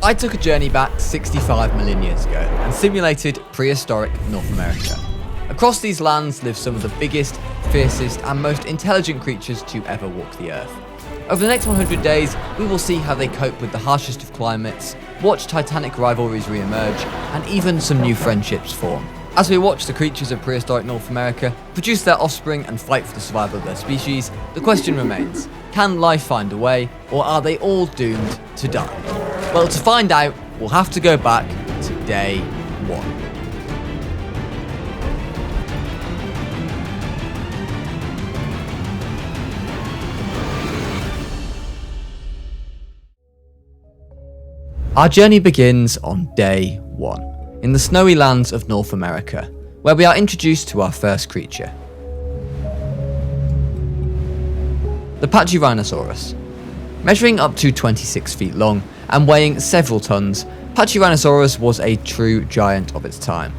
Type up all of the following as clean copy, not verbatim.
I took a journey back 65 million years ago and simulated prehistoric North America. Across these lands live some of the biggest, fiercest and most intelligent creatures to ever walk the earth. Over the next 100 days, we will see how they cope with the harshest of climates, watch titanic rivalries re-emerge, and even some new friendships form. As we watch the creatures of prehistoric North America produce their offspring and fight for the survival of their species, the question remains, can life find a way, or are they all doomed to die? Well, to find out, we'll have to go back to day one. Our journey begins on day one, in the snowy lands of North America, where we are introduced to our first creature. The Pachyrhinosaurus. Measuring up to 26 feet long and weighing several tons, Pachyrhinosaurus was a true giant of its time.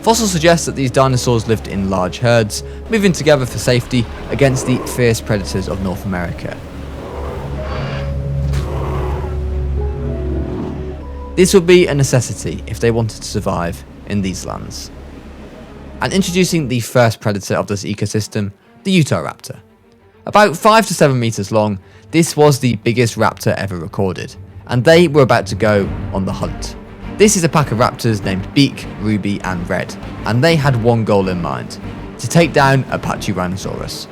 Fossils suggest that these dinosaurs lived in large herds, moving together for safety against the fierce predators of North America. This would be a necessity if they wanted to survive in these lands. And introducing the first predator of this ecosystem, the Utahraptor. About 5 to 7 meters long, this was the biggest raptor ever recorded, and they were about to go on the hunt. This is a pack of raptors named Beak, Ruby and Red, and they had one goal in mind, to take down a Pachyrhinosaurus.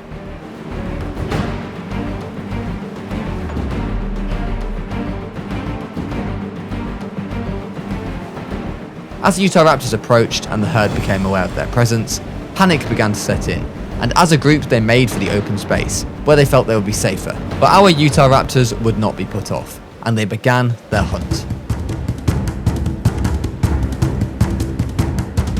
As the Utahraptors approached and the herd became aware of their presence, panic began to set in, and as a group they made for the open space, where they felt they would be safer. But our Utahraptors would not be put off, and they began their hunt.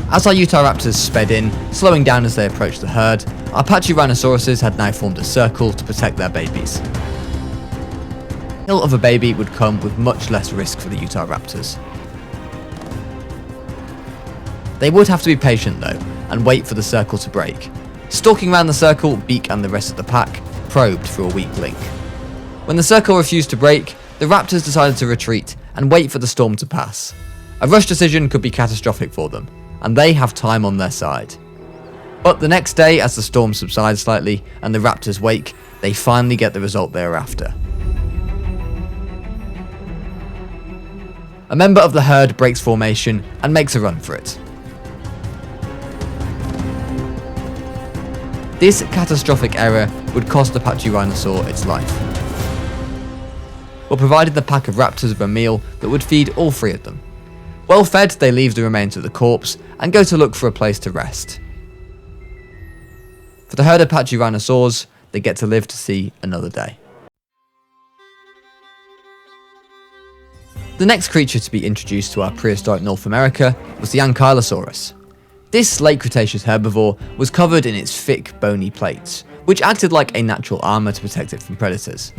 As our Utahraptors sped in, slowing down as they approached the herd, our Pachyrhinosauruses had now formed a circle to protect their babies. The kill of a baby would come with much less risk for the Utahraptors. They would have to be patient though, and wait for the circle to break. Stalking around the circle, Beak and the rest of the pack probed for a weak link. When the circle refused to break, the raptors decided to retreat and wait for the storm to pass. A rush decision could be catastrophic for them, and they have time on their side. But the next day, as the storm subsides slightly and the raptors wake, they finally get the result they are after. A member of the herd breaks formation and makes a run for it. This catastrophic error would cost the Pachyrhinosaur its life, but provided the pack of raptors with a meal that would feed all three of them. Well fed, they leave the remains of the corpse and go to look for a place to rest. For the herd of Pachyrhinosaurs, they get to live to see another day. The next creature to be introduced to our prehistoric North America was the Ankylosaurus. This late Cretaceous herbivore was covered in its thick, bony plates, which acted like a natural armour to protect it from predators.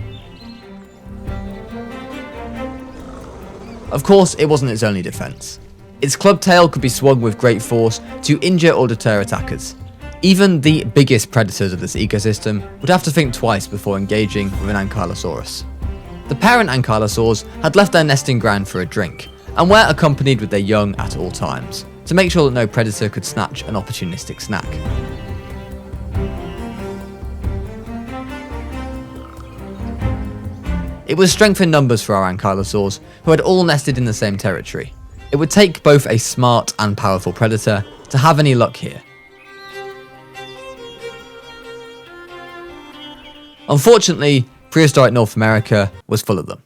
Of course, it wasn't its only defence. Its club tail could be swung with great force to injure or deter attackers. Even the biggest predators of this ecosystem would have to think twice before engaging with an Ankylosaurus. The parent ankylosaurs had left their nesting ground for a drink, and were accompanied with their young at all times, to make sure that no predator could snatch an opportunistic snack. It was strength in numbers for our ankylosaurs, who had all nested in the same territory. It would take both a smart and powerful predator to have any luck here. Unfortunately, prehistoric North America was full of them.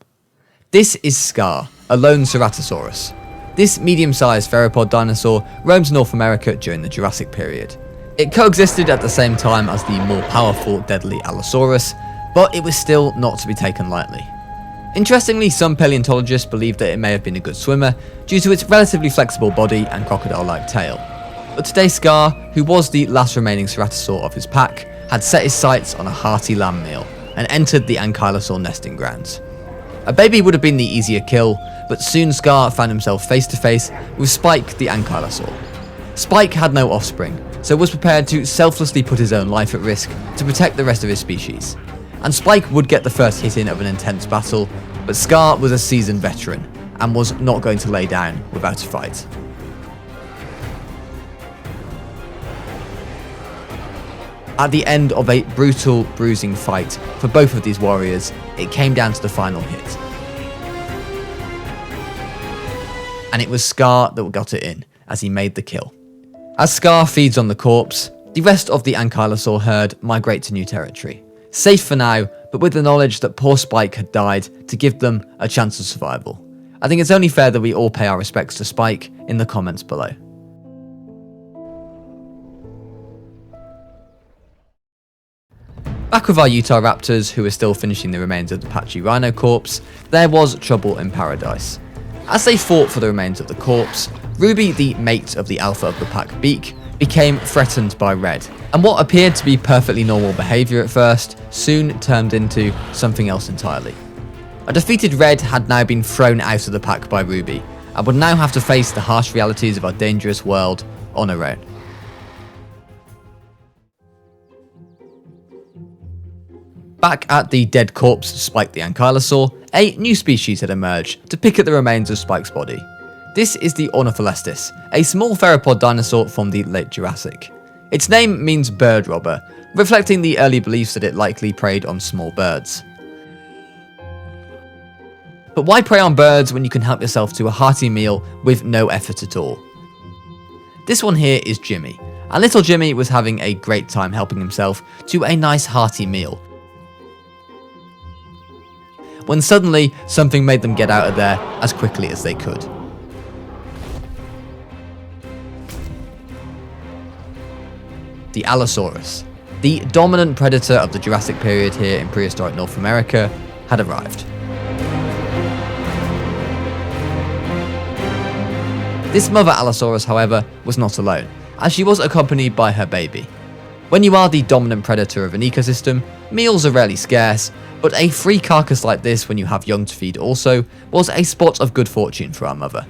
This is Scar, a lone Ceratosaurus. This medium-sized theropod dinosaur roamed North America during the Jurassic period. It coexisted at the same time as the more powerful, deadly Allosaurus, but it was still not to be taken lightly. Interestingly, some paleontologists believe that it may have been a good swimmer due to its relatively flexible body and crocodile-like tail. But today Scar, who was the last remaining ceratosaur of his pack, had set his sights on a hearty lamb meal and entered the ankylosaur nesting grounds. A baby would have been the easier kill, but soon Scar found himself face to face with Spike the ankylosaur. Spike had no offspring, so was prepared to selflessly put his own life at risk to protect the rest of his species. And Spike would get the first hit in of an intense battle, but Scar was a seasoned veteran, and was not going to lay down without a fight. At the end of a brutal, bruising fight for both of these warriors, it came down to the final hit. And it was Scar that got it in, as he made the kill. As Scar feeds on the corpse, the rest of the Ankylosaur herd migrate to new territory. Safe for now, but with the knowledge that poor Spike had died to give them a chance of survival. I think it's only fair that we all pay our respects to Spike in the comments below. Back with our Utah Raptors, who are still finishing the remains of the Apache Rhino corpse, there was trouble in paradise. As they fought for the remains of the corpse, Ruby, the mate of the alpha of the pack Beak, became threatened by Red, and what appeared to be perfectly normal behaviour at first soon turned into something else entirely. A defeated Red had now been thrown out of the pack by Ruby, and would now have to face the harsh realities of our dangerous world on her own. Back at the dead corpse of Spike the Ankylosaur, a new species had emerged to pick at the remains of Spike's body. This is the Ornitholestes, a small theropod dinosaur from the late Jurassic. Its name means bird robber, reflecting the early beliefs that it likely preyed on small birds. But why prey on birds when you can help yourself to a hearty meal with no effort at all? This one here is Jimmy, and little Jimmy was having a great time helping himself to a nice hearty meal, when suddenly something made them get out of there as quickly as they could. The Allosaurus, the dominant predator of the Jurassic period here in prehistoric North America, had arrived. This mother Allosaurus, however, was not alone, as she was accompanied by her baby. When you are the dominant predator of an ecosystem, meals are rarely scarce, but a free carcass like this when you have young to feed also was a spot of good fortune for our mother.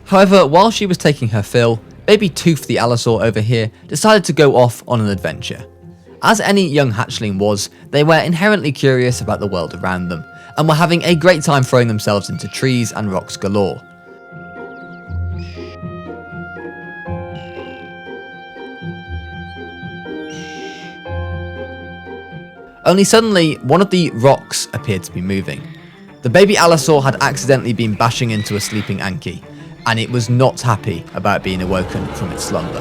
However, while she was taking her fill, baby Tooth the Allosaur over here decided to go off on an adventure. As any young hatchling was, they were inherently curious about the world around them, and were having a great time throwing themselves into trees and rocks galore. Only suddenly, one of the rocks appeared to be moving. The baby Allosaur had accidentally been bashing into a sleeping Anky, and it was not happy about being awoken from its slumber.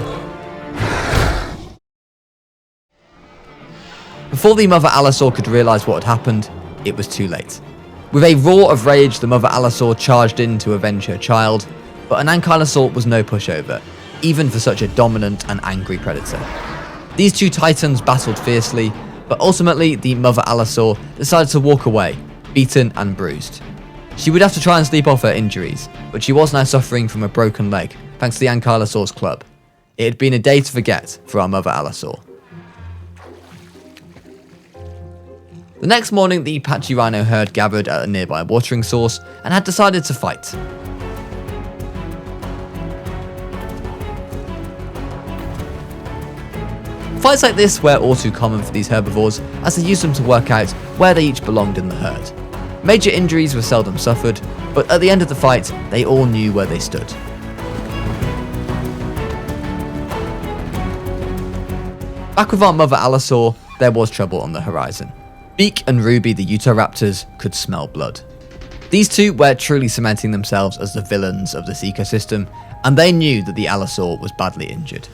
Before the mother Allosaur could realise what had happened, it was too late. With a roar of rage, the mother Allosaur charged in to avenge her child, but an Ankylosaur was no pushover, even for such a dominant and angry predator. These two titans battled fiercely, but ultimately the mother Allosaur decided to walk away, beaten and bruised. She would have to try and sleep off her injuries, but she was now suffering from a broken leg thanks to the Ankylosaur's club. It had been a day to forget for our mother Allosaur. The next morning, the Apache Rhino herd gathered at a nearby watering source and had decided to fight. Fights like this were all too common for these herbivores, as they used them to work out where they each belonged in the herd. Major injuries were seldom suffered, but at the end of the fight, they all knew where they stood. Back with our mother Allosaur, there was trouble on the horizon. Beak and Ruby, the Utah Raptors, could smell blood. These two were truly cementing themselves as the villains of this ecosystem, and they knew that the Allosaur was badly injured.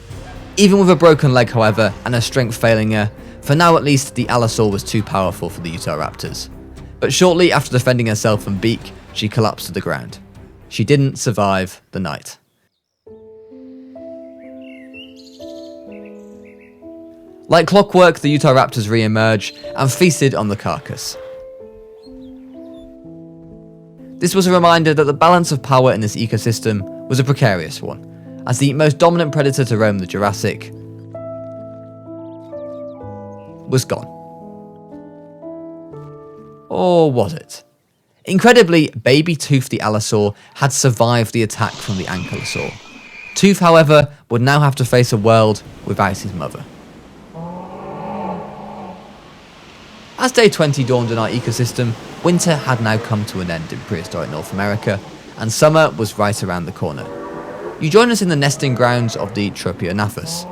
Even with a broken leg, however, and her strength failing her, for now at least, the Allosaur was too powerful for the Utah Raptors. But shortly after defending herself from Beak, she collapsed to the ground. She didn't survive the night. Like clockwork, the Utah Raptors re-emerged and feasted on the carcass. This was a reminder that the balance of power in this ecosystem was a precarious one, as the most dominant predator to roam the Jurassic was gone. Or was it? Incredibly, baby Tooth the Allosaur had survived the attack from the Ankylosaur. Tooth, however, would now have to face a world without his mother. As day 20 dawned in our ecosystem, winter had now come to an end in prehistoric North America, and summer was right around the corner. You join us in the nesting grounds of the Tropeognathus.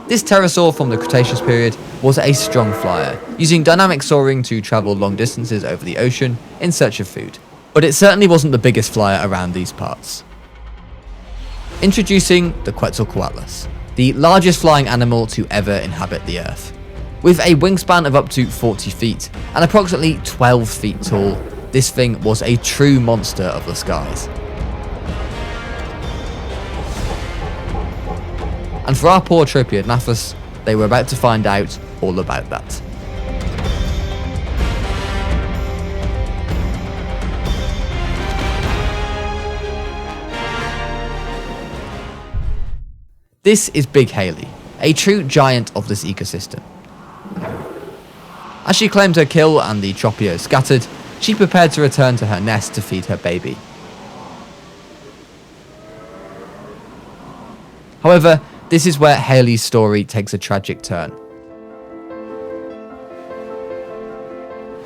This pterosaur from the Cretaceous period was a strong flyer, using dynamic soaring to travel long distances over the ocean in search of food. But it certainly wasn't the biggest flyer around these parts. Introducing the Quetzalcoatlus, the largest flying animal to ever inhabit the Earth. With a wingspan of up to 40 feet and approximately 12 feet tall, this thing was a true monster of the skies. And for our poor Tropeognathus, they were about to find out all about that. This is Big Haley, a true giant of this ecosystem. As she claimed her kill and the Tropeo scattered, she prepared to return to her nest to feed her baby. However, this is where Haley's story takes a tragic turn.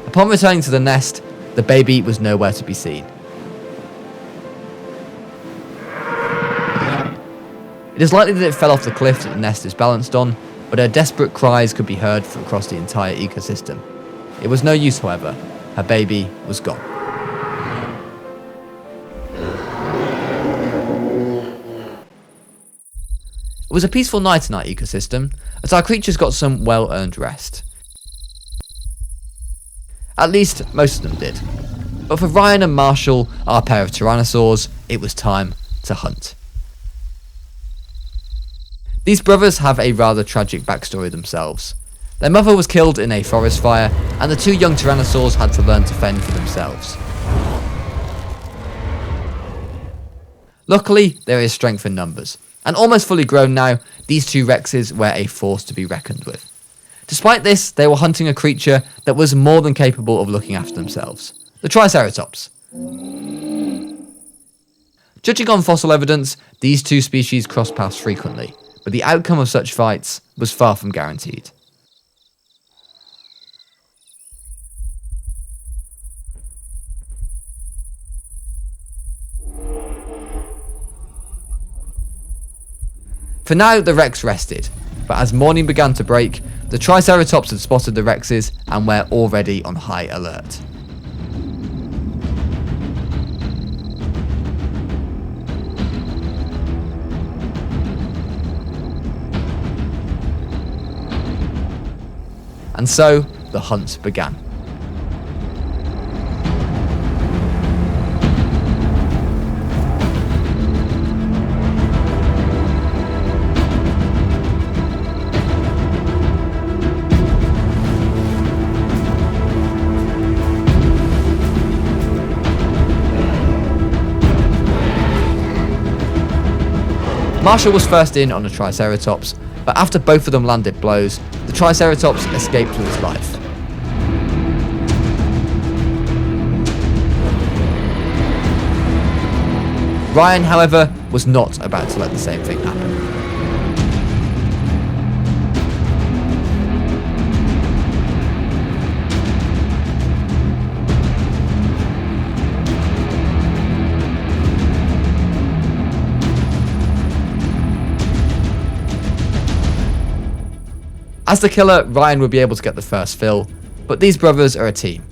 Upon returning to the nest, the baby was nowhere to be seen. It is likely that it fell off the cliff that the nest is balanced on, but her desperate cries could be heard from across the entire ecosystem. It was no use, however. Her baby was gone. It was a peaceful night in our ecosystem, as our creatures got some well-earned rest. At least, most of them did. But for Ryan and Marshall, our pair of tyrannosaurs, it was time to hunt. These brothers have a rather tragic backstory themselves. Their mother was killed in a forest fire, and the two young tyrannosaurs had to learn to fend for themselves. Luckily, there is strength in numbers, and almost fully grown now, these two Rexes were a force to be reckoned with. Despite this, they were hunting a creature that was more than capable of looking after themselves, the Triceratops. Judging on fossil evidence, these two species cross paths frequently, but the outcome of such fights was far from guaranteed. For now, the Rex rested, but as morning began to break, the Triceratops had spotted the Rexes and were already on high alert. And so, the hunt began. Marshall was first in on the Triceratops, but after both of them landed blows, the Triceratops escaped with his life. Ryan, however, was not about to let the same thing happen. As the killer, Ryan would be able to get the first fill, but these brothers are a team.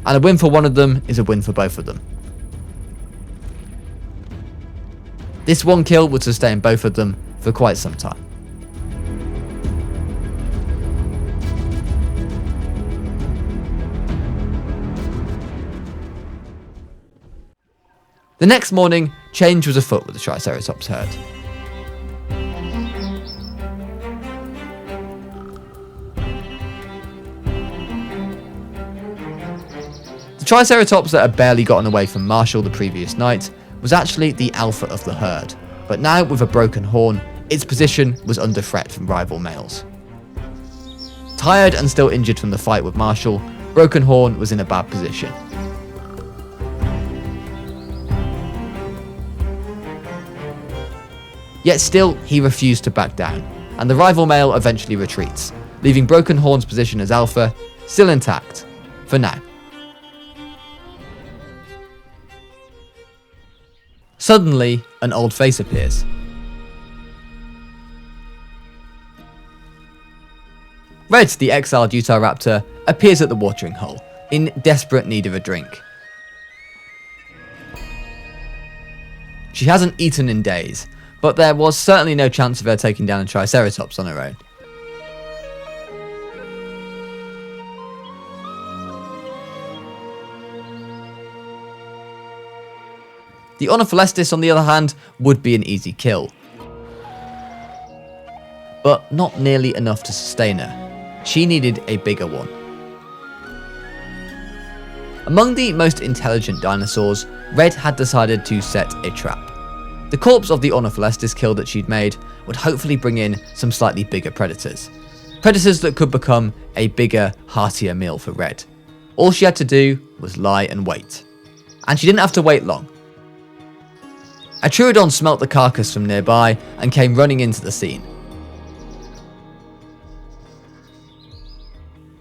And a win for one of them is a win for both of them. This one kill would sustain both of them for quite some time. The next morning, change was afoot with the Triceratops herd. The Triceratops that had barely gotten away from Marshall the previous night was actually the alpha of the herd, but now with a broken horn, its position was under threat from rival males. Tired and still injured from the fight with Marshall, Broken Horn was in a bad position. Yet still, he refused to back down, and the rival male eventually retreats, leaving Broken Horn's position as alpha still intact, for now. Suddenly, an old face appears. Red, the exiled Utahraptor, appears at the watering hole, in desperate need of a drink. She hasn't eaten in days, but there was certainly no chance of her taking down a Triceratops on her own. The Ornitholestes, on the other hand, would be an easy kill, but not nearly enough to sustain her. She needed a bigger one. Among the most intelligent dinosaurs, Red had decided to set a trap. The corpse of the Ornitholestes kill that she'd made would hopefully bring in some slightly bigger predators. Predators that could become a bigger, heartier meal for Red. All she had to do was lie and wait. And she didn't have to wait long. A Troodon smelt the carcass from nearby and came running into the scene.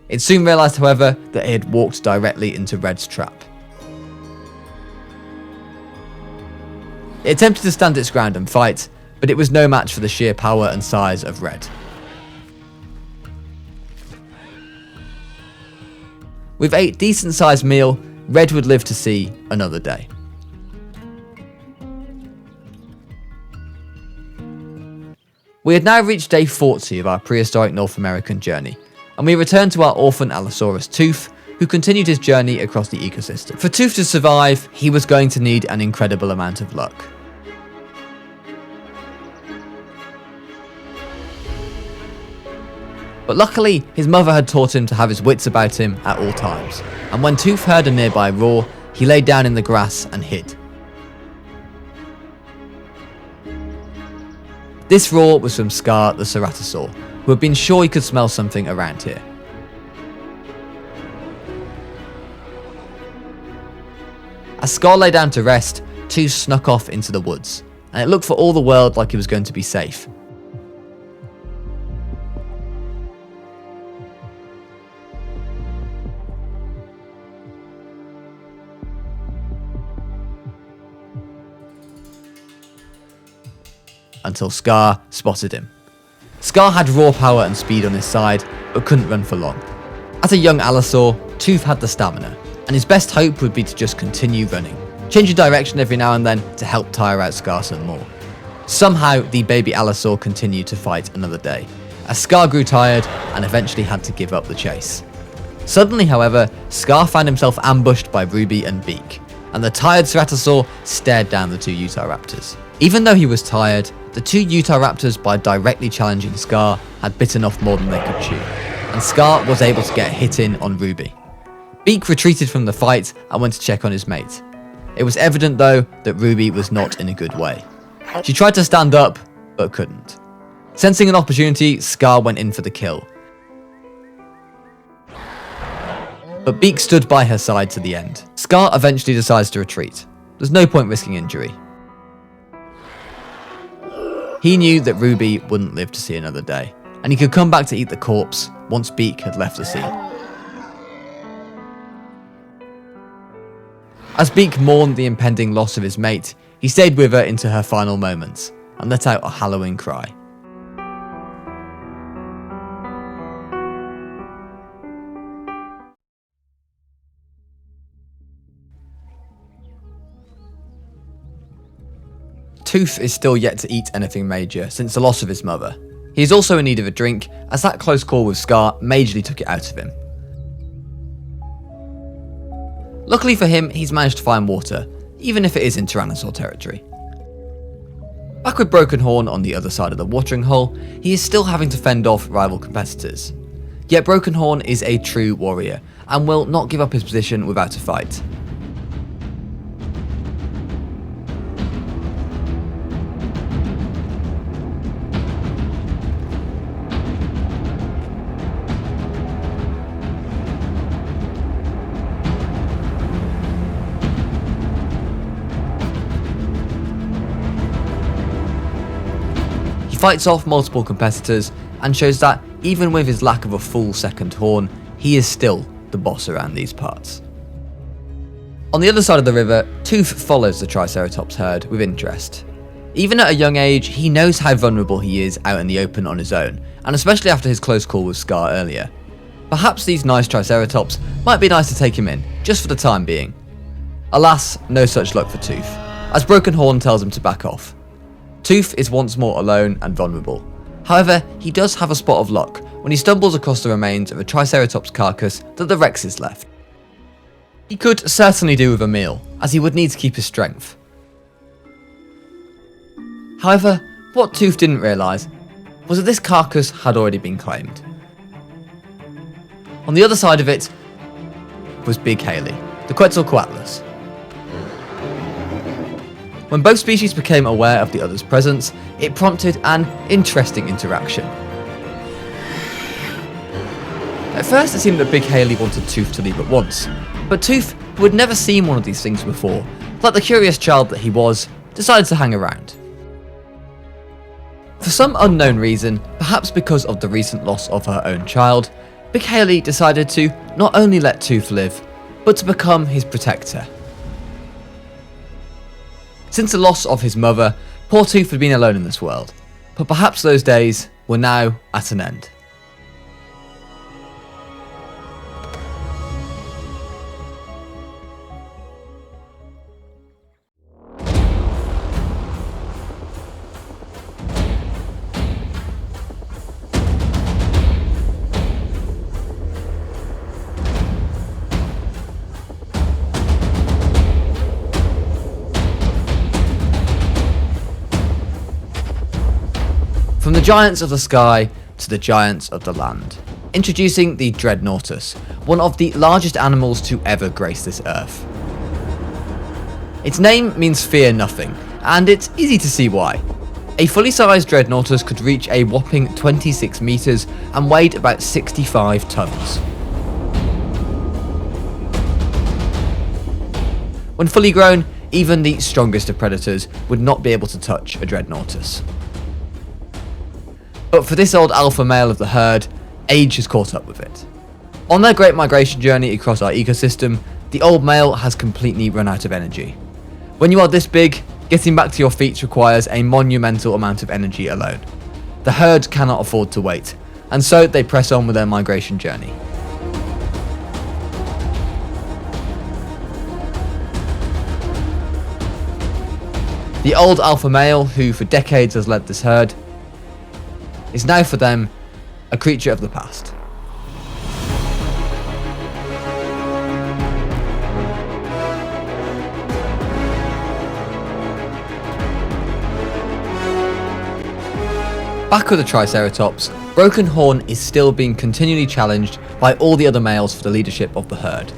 It soon realised, however, that it had walked directly into Red's trap. It attempted to stand its ground and fight, but it was no match for the sheer power and size of Red. With a decent sized meal, Red would live to see another day. We had now reached day 40 of our prehistoric North American journey, and we returned to our orphan Allosaurus Tooth, who continued his journey across the ecosystem. For Tooth to survive, he was going to need an incredible amount of luck. But luckily, his mother had taught him to have his wits about him at all times, and when Tooth heard a nearby roar, he lay down in the grass and hid. This roar was from Scar the Ceratosaur, who had been sure he could smell something around here. As Scar lay down to rest, Tooth snuck off into the woods, and it looked for all the world like he was going to be safe. Until Scar spotted him. Scar had raw power and speed on his side, but couldn't run for long. As a young Allosaur, Tooth had the stamina, and his best hope would be to just continue running, changing direction every now and then to help tire out Scar some more. Somehow, the baby Allosaur continued to fight another day, as Scar grew tired and eventually had to give up the chase. Suddenly, however, Scar found himself ambushed by Ruby and Beak, and the tired Ceratosaur stared down the two Utahraptors. Even though he was tired, the two Utahraptors, by directly challenging Scar, had bitten off more than they could chew, and Scar was able to get a hit in on Ruby. Beak retreated from the fight and went to check on his mate. It was evident though that Ruby was not in a good way. She tried to stand up, but couldn't. Sensing an opportunity, Scar went in for the kill. But Beak stood by her side to the end. Scar eventually decides to retreat. There's no point risking injury. He knew that Ruby wouldn't live to see another day, and he could come back to eat the corpse once Beak had left the scene. As Beak mourned the impending loss of his mate, he stayed with her into her final moments, and let out a hallowing cry. Tooth is still yet to eat anything major since the loss of his mother. He is also in need of a drink, as that close call with Scar majorly took it out of him. Luckily for him, he's managed to find water, even if it is in Tyrannosaur territory. Back with Broken Horn on the other side of the watering hole, he is still having to fend off rival competitors. Yet Broken Horn is a true warrior, and will not give up his position without a fight. Fights off multiple competitors and shows that even with his lack of a full second horn, he is still the boss around these parts. On the other side of the river, Tooth follows the Triceratops herd with interest. Even at a young age, he knows how vulnerable he is out in the open on his own, and especially after his close call with Scar earlier. Perhaps these nice Triceratops might be nice to take him in, just for the time being. Alas, no such luck for Tooth, as Broken Horn tells him to back off. Tooth is once more alone and vulnerable. However, he does have a spot of luck when he stumbles across the remains of a Triceratops carcass that the Rexes left. He could certainly do with a meal, as he would need to keep his strength. However, what Tooth didn't realise was that this carcass had already been claimed. On the other side of it was Big Haley, the Quetzalcoatlus. When both species became aware of the other's presence, it prompted an interesting interaction. At first it seemed that Big Haley wanted Tooth to leave at once, but Tooth, who had never seen one of these things before, like the curious child that he was, decided to hang around. For some unknown reason, perhaps because of the recent loss of her own child, Big Haley decided to not only let Tooth live, but to become his protector. Since the loss of his mother, poor Tooth had been alone in this world, but perhaps those days were now at an end. From the giants of the sky to the giants of the land. Introducing the Dreadnoughtus, one of the largest animals to ever grace this earth. Its name means fear nothing, and it's easy to see why. A fully sized Dreadnoughtus could reach a whopping 26 meters and weighed about 65 tons. When fully grown, even the strongest of predators would not be able to touch a Dreadnoughtus. But for this old alpha male of the herd, age has caught up with it. On their great migration journey across our ecosystem, the old male has completely run out of energy. When you are this big, getting back to your feet requires a monumental amount of energy alone. The herd cannot afford to wait, and so they press on with their migration journey. The old alpha male, who for decades has led this herd, is now for them a creature of the past. Back with the Triceratops, Broken Horn is still being continually challenged by all the other males for the leadership of the herd.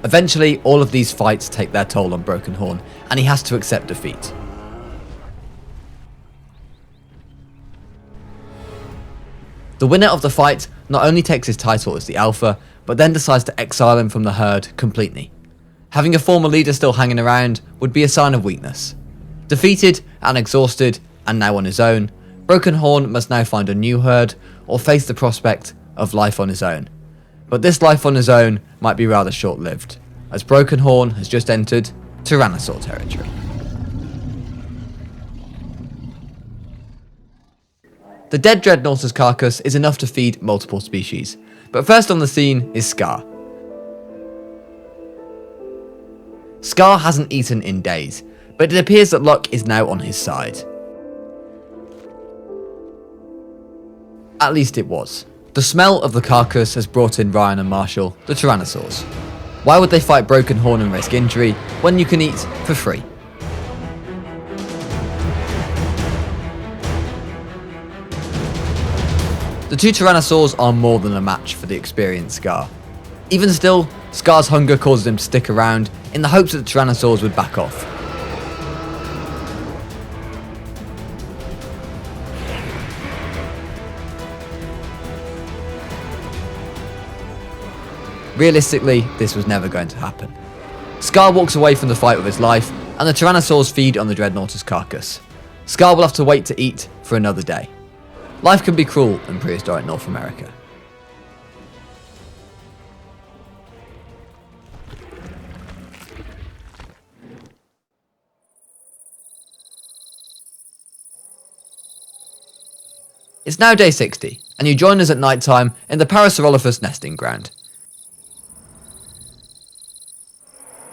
Eventually, all of these fights take their toll on Broken Horn, and he has to accept defeat. The winner of the fight not only takes his title as the Alpha, but then decides to exile him from the herd completely. Having a former leader still hanging around would be a sign of weakness. Defeated and exhausted, and now on his own, Broken Horn must now find a new herd, or face the prospect of life on his own. But this life on his own might be rather short-lived, as Broken Horn has just entered Tyrannosaur territory. The dead Dreadnoughtus carcass is enough to feed multiple species, but first on the scene is Scar. Scar hasn't eaten in days, but it appears that luck is now on his side. At least it was. The smell of the carcass has brought in Ryan and Marshall, the Tyrannosaurs. Why would they fight Broken Horn and risk injury when you can eat for free? The two Tyrannosaurs are more than a match for the experienced Scar. Even still, Scar's hunger causes him to stick around in the hopes that the Tyrannosaurs would back off. Realistically, this was never going to happen. Scar walks away from the fight with his life, and the tyrannosaurs feed on the Dreadnoughta's carcass. Scar will have to wait to eat for another day. Life can be cruel in prehistoric North America. It's now day 60, and you join us at night time in the Parasaurolophus nesting ground.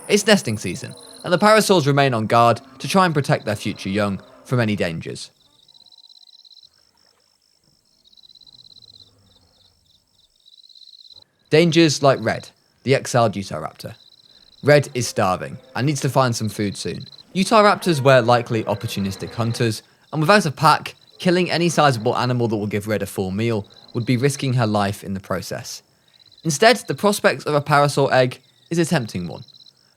It's nesting season, and the parasaurs remain on guard to try and protect their future young from any dangers. Dangers like Red, the exiled Utahraptor. Red is starving and needs to find some food soon. Utahraptors were likely opportunistic hunters, and without a pack, killing any sizable animal that will give Red a full meal would be risking her life in the process. Instead, the prospect of a parasaur egg is a tempting one.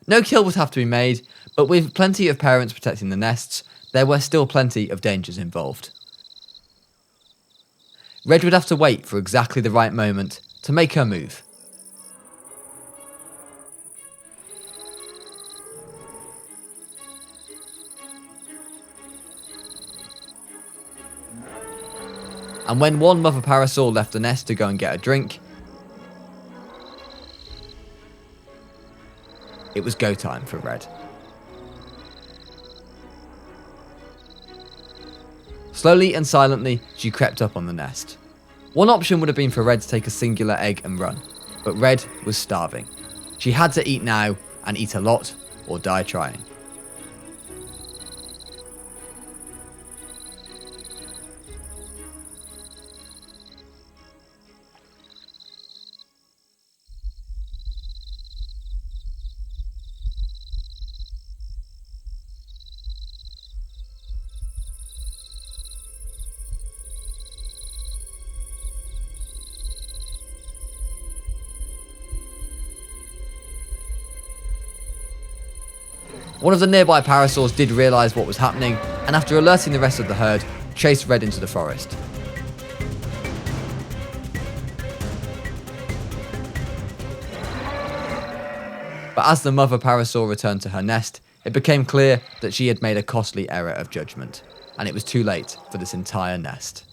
No kill would have to be made, but with plenty of parents protecting the nests, there were still plenty of dangers involved. Red would have to wait for exactly the right moment to make her move. And when one mother parasaur left the nest to go and get a drink, it was go time for Red. Slowly and silently, she crept up on the nest. One option would have been for Red to take a singular egg and run, but Red was starving. She had to eat now, and eat a lot, or die trying. One of the nearby parasaurs did realise what was happening, and after alerting the rest of the herd, chased Red into the forest. But as the mother parasaur returned to her nest, it became clear that she had made a costly error of judgment, and it was too late for this entire nest.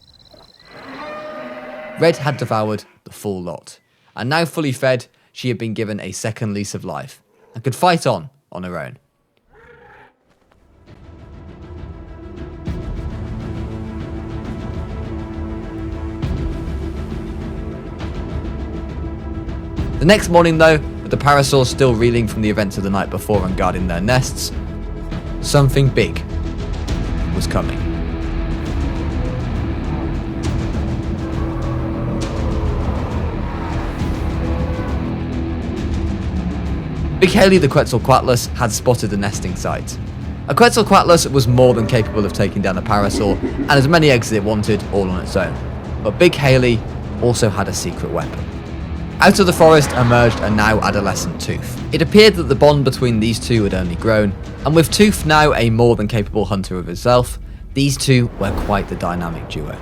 Red had devoured the full lot, and now fully fed, she had been given a second lease of life, and could fight on her own. The next morning though, with the parasaurs still reeling from the events of the night before and guarding their nests, something big was coming. Big Haley the Quetzalcoatlus had spotted the nesting site. A Quetzalcoatlus was more than capable of taking down a parasaur and as many eggs as it wanted all on its own, but Big Haley also had a secret weapon. Out of the forest emerged a now adolescent Tooth. It appeared that the bond between these two had only grown, and with Tooth now a more than capable hunter of himself, these two were quite the dynamic duo.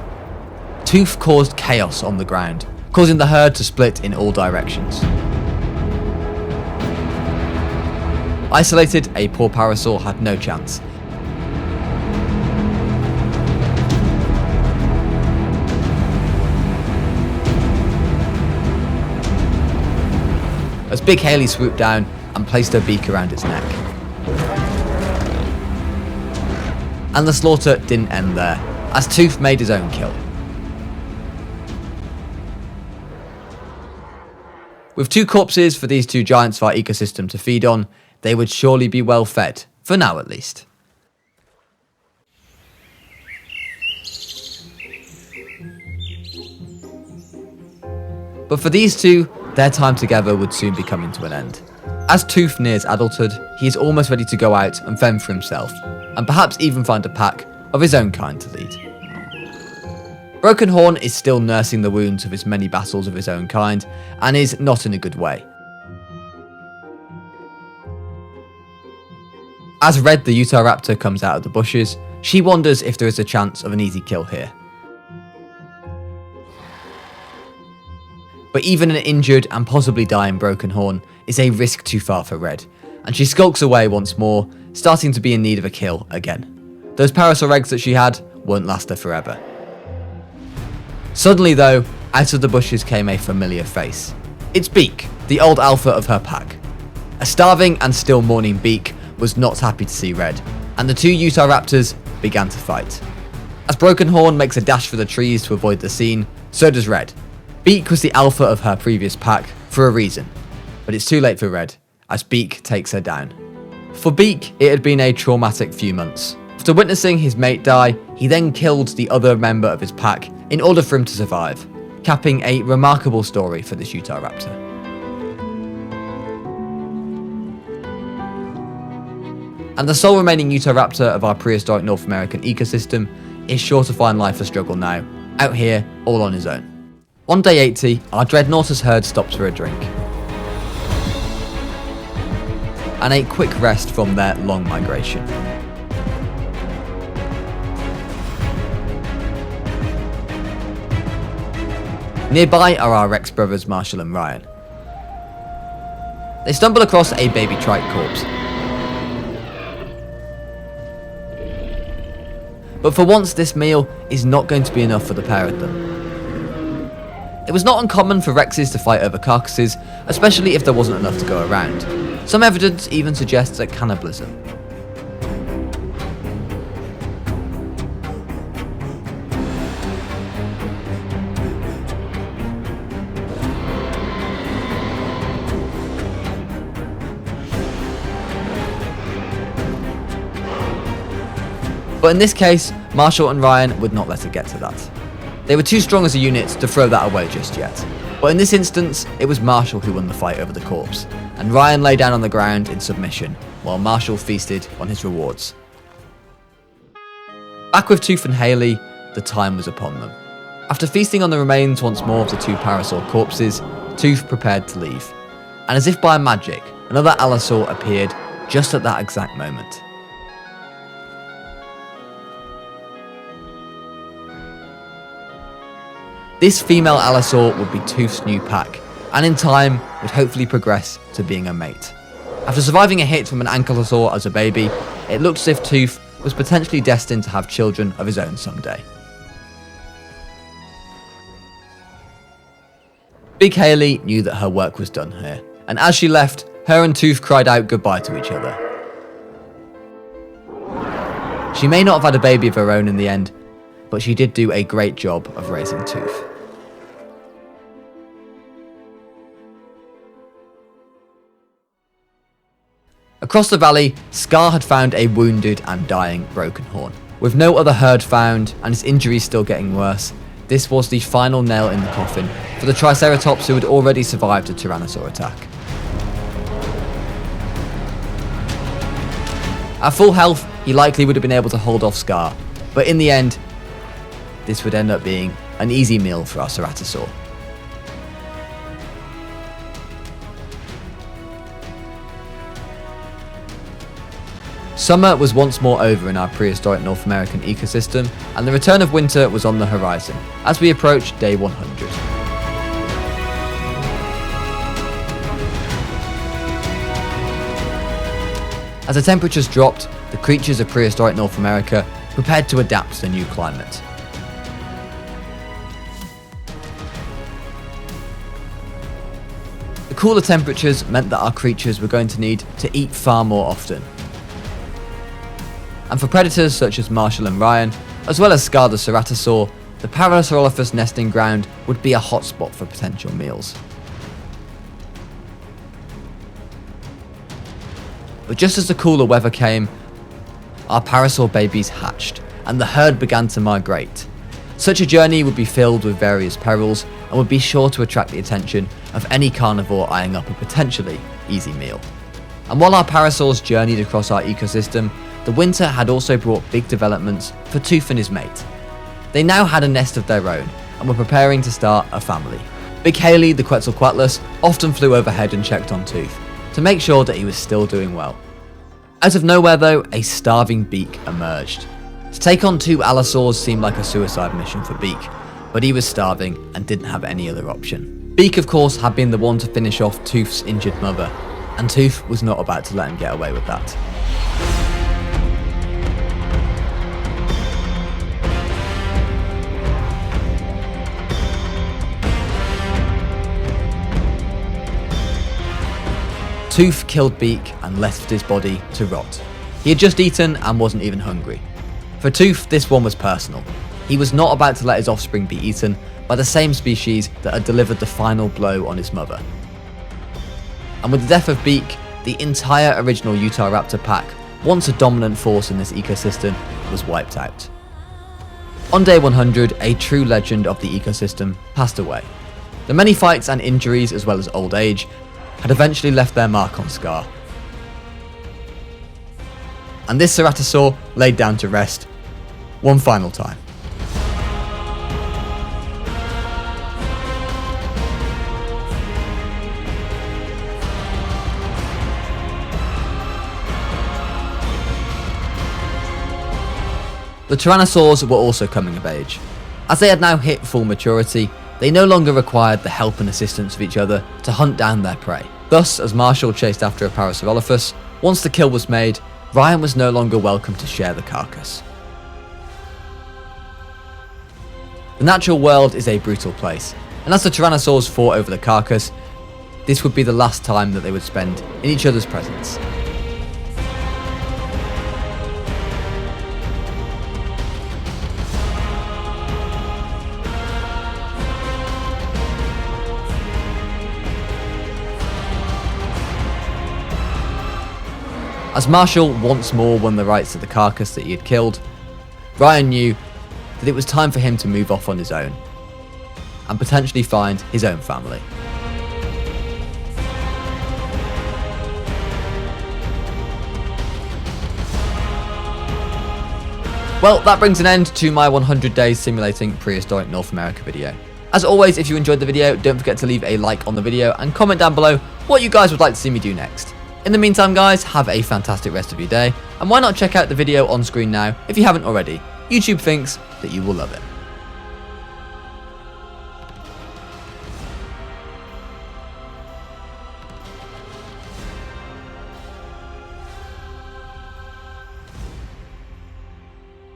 Tooth caused chaos on the ground, causing the herd to split in all directions. Isolated, a poor parasaur had no chance. As Big Haley swooped down and placed her beak around its neck. And the slaughter didn't end there, as Tooth made his own kill. With two corpses for these two giants of our ecosystem to feed on, they would surely be well fed, for now at least. But for these two, their time together would soon be coming to an end. As Tooth nears adulthood, he is almost ready to go out and fend for himself, and perhaps even find a pack of his own kind to lead. Broken Horn is still nursing the wounds of his many battles of his own kind, and is not in a good way. As Red the Utahraptor comes out of the bushes, she wonders if there is a chance of an easy kill here. But even an injured and possibly dying Broken Horn is a risk too far for Red, and she skulks away once more, starting to be in need of a kill again. Those parasaur eggs that she had won't last her forever. Suddenly though, out of the bushes came a familiar face. It's Beak, the old alpha of her pack. A starving and still mourning Beak was not happy to see Red, and the two Utah raptors began to fight. As Broken Horn makes a dash for the trees to avoid the scene, so does Red. Beak was the alpha of her previous pack for a reason, but it's too late for Red, as Beak takes her down. For Beak, it had been a traumatic few months. After witnessing his mate die, he then killed the other member of his pack in order for him to survive, capping a remarkable story for this Utah raptor. And the sole remaining Utah raptor of our prehistoric North American ecosystem is sure to find life a struggle now, out here all on his own. On day 80, our Dreadnoughtus herd stopped for a drink and a quick rest from their long migration. Nearby are our Rex brothers Marshall and Ryan. They stumble across a baby trike corpse. But for once, this meal is not going to be enough for the pair of them. It was not uncommon for Rexes to fight over carcasses, especially if there wasn't enough to go around. Some evidence even suggests a cannibalism. But in this case, Marshall and Ryan would not let it get to that. They were too strong as a unit to throw that away just yet. But in this instance, it was Marshall who won the fight over the corpse, and Ryan lay down on the ground in submission, while Marshall feasted on his rewards. Back with Tooth and Haley, the time was upon them. After feasting on the remains once more of the two parasaur corpses, Tooth prepared to leave. And as if by magic, another allosaur appeared just at that exact moment. This female allosaur would be Tooth's new pack, and in time would hopefully progress to being a mate. After surviving a hit from an ankylosaur as a baby, it looked as if Tooth was potentially destined to have children of his own someday. Big Haley knew that her work was done here, and as she left, her and Tooth cried out goodbye to each other. She may not have had a baby of her own in the end, but she did do a great job of raising Tooth. Across the valley, Scar had found a wounded and dying Broken Horn. With no other herd found, and his injuries still getting worse, this was the final nail in the coffin for the Triceratops who had already survived a Tyrannosaur attack. At full health, he likely would have been able to hold off Scar, but in the end, this would end up being an easy meal for our Ceratosaur. Summer was once more over in our prehistoric North American ecosystem, and the return of winter was on the horizon as we approached day 100. As the temperatures dropped, the creatures of prehistoric North America prepared to adapt to the new climate. The cooler temperatures meant that our creatures were going to need to eat far more often. And for predators such as Marshall and Ryan, as well as Scar the Ceratosaur, the Parasaurolophus nesting ground would be a hotspot for potential meals. But just as the cooler weather came, our parasaur babies hatched, and the herd began to migrate. Such a journey would be filled with various perils, and would be sure to attract the attention of any carnivore eyeing up a potentially easy meal. And while our parasaurs journeyed across our ecosystem, the winter had also brought big developments for Tooth and his mate. They now had a nest of their own, and were preparing to start a family. Big Haley, the Quetzalcoatlus, often flew overhead and checked on Tooth, to make sure that he was still doing well. Out of nowhere though, a starving Beak emerged. To take on two allosaurs seemed like a suicide mission for Beak, but he was starving and didn't have any other option. Beak of course had been the one to finish off Tooth's injured mother, and Tooth was not about to let him get away with that. Tooth killed Beak and left his body to rot. He had just eaten and wasn't even hungry. For Tooth, this one was personal. He was not about to let his offspring be eaten by the same species that had delivered the final blow on his mother. And with the death of Beak, the entire original Utahraptor pack, once a dominant force in this ecosystem, was wiped out. On day 100, a true legend of the ecosystem passed away. The many fights and injuries, as well as old age, had eventually left their mark on Scar. And this Ceratosaur laid down to rest one final time. The Tyrannosaurs were also coming of age. As they had now hit full maturity, they no longer required the help and assistance of each other to hunt down their prey. Thus, as Marshall chased after a Parasaurolophus, once the kill was made, Ryan was no longer welcome to share the carcass. The natural world is a brutal place, and as the Tyrannosaurs fought over the carcass, this would be the last time that they would spend in each other's presence. As Marshall once more won the rights to the carcass that he had killed, Ryan knew that it was time for him to move off on his own and potentially find his own family. Well, that brings an end to my 100 days simulating prehistoric North America video. As always, if you enjoyed the video, don't forget to leave a like on the video and comment down below what you guys would like to see me do next. In the meantime guys, have a fantastic rest of your day, and why not check out the video on screen now if you haven't already. YouTube thinks that you will love it.